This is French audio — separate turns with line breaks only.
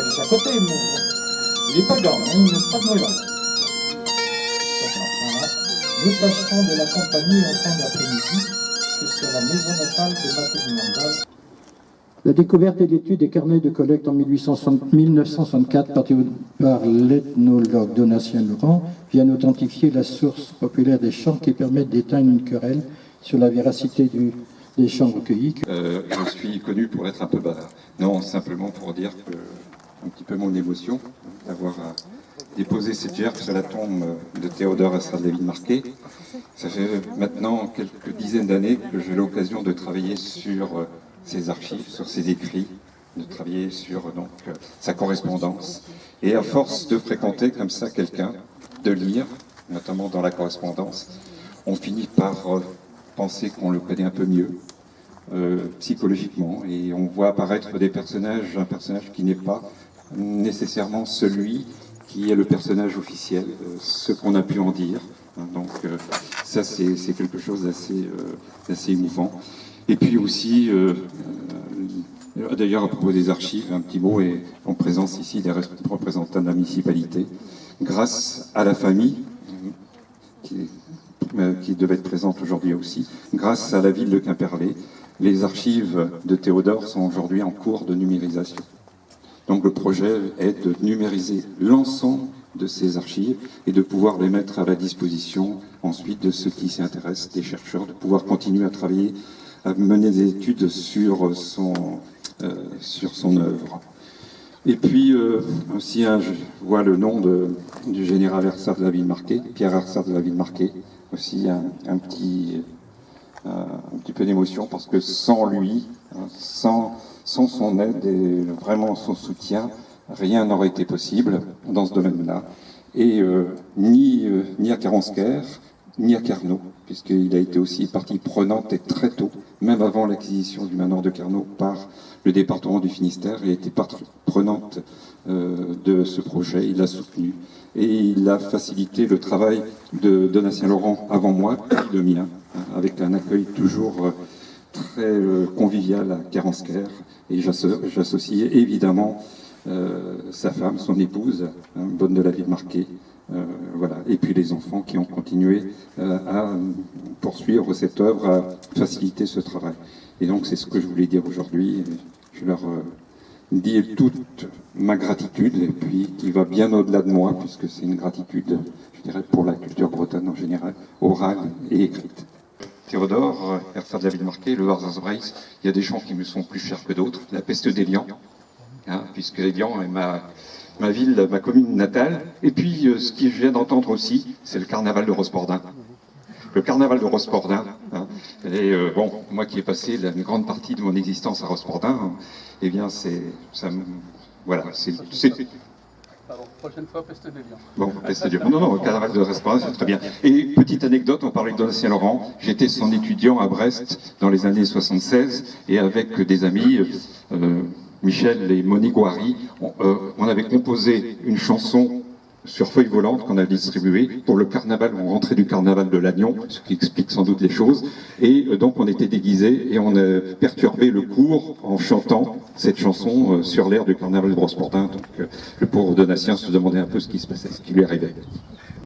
juste à côté, mais il n'est pas grand, hein, il n'est pas brûlant. Voilà. Nous tâcherons de l'accompagner en fin d'après-midi jusqu'à la maison natale de Mathé du Mandal.
La découverte et l'étude des carnets de collecte en 1964 par l'ethnologue Donatien Laurent viennent authentifier la source populaire des chants qui permettent d'éteindre une querelle sur la véracité des chants recueillis.
Je suis connu pour être un peu bavard. Non, simplement pour dire que un petit peu mon émotion d'avoir déposé cette gerbe sur la tombe de Théodore Herzard-Lévy-Marquet. Ça fait maintenant quelques dizaines d'années que j'ai l'occasion de travailler sur ses archives, sur ses écrits, de travailler sur donc sa correspondance. Et à force de fréquenter comme ça quelqu'un, de lire, notamment dans la correspondance, on finit par penser qu'on le connaît un peu mieux, psychologiquement, et on voit apparaître un personnage qui n'est pas nécessairement celui qui est le personnage officiel, ce qu'on a pu en dire. Donc ça c'est quelque chose d'assez émouvant. Et puis aussi, d'ailleurs à propos des archives, un petit mot, et en présence ici des représentants de la municipalité, grâce à la famille, qui devait être présente aujourd'hui aussi, grâce à la ville de Quimperlé, les archives de Théodore sont aujourd'hui en cours de numérisation. Donc le projet est de numériser l'ensemble de ces archives et de pouvoir les mettre à la disposition ensuite de ceux qui s'y intéressent, des chercheurs, de pouvoir continuer à travailler, à mener des études sur son œuvre. Et puis aussi, je vois le nom du général Herzard-Lévy-Marquet, Pierre Herzard-Lévy-Marquet, aussi un petit peu d'émotion, parce que sans lui, sans son aide et vraiment son soutien, rien n'aurait été possible dans ce domaine-là. Et ni à Carensker, ni à Carnot, puisqu'il a été aussi partie prenante et très tôt, même avant l'acquisition du manoir de Carnot par le département du Finistère, il a été partie prenante de ce projet, il l'a soutenu et il a facilité le travail de Donatien Laurent avant moi, puis le mien, avec un accueil toujours très convivial à Carensker, et j'associe évidemment sa femme, son épouse, Bonne de la Ville-Marquet, voilà. Et puis les enfants qui ont continué à poursuivre cette œuvre, à faciliter ce travail. Et donc c'est ce que je voulais dire aujourd'hui. Je leur dis toute ma gratitude, et puis qui va bien au-delà de moi, puisque c'est une gratitude, je dirais, pour la culture bretonne en général, orale et écrite. Théodore Herzard-Lévy-Marquet, le Harzasbreis, il y a des chants qui me sont plus chers que d'autres. La peste d'Élian, puisque Élian est ma ville, ma commune natale. Et puis, ce que je viens d'entendre aussi, c'est le carnaval de Rospordin. Le carnaval de Rospordin. Et bon, moi qui ai passé une grande partie de mon existence à Rospordin, eh bien, voilà,
Pardon, prochaine fois, peste d'Élian.
Bon, peste d'Élian. Non, le carnaval de Rospordin, c'est très bien. Et petite anecdote, on parlait de Donatien Laurent. J'étais son étudiant à Brest dans les années 76, et avec des amis, Michel et Monique Guary, on avait composé une chanson sur feuille volante qu'on a distribuée pour le carnaval, on rentrait du carnaval de Lannion, ce qui explique sans doute les choses, et donc on était déguisés et on a perturbé le cours en chantant cette chanson sur l'air du carnaval de Rospordin. Donc le pauvre Donatien se demandait un peu ce qui se passait, ce qui lui arrivait.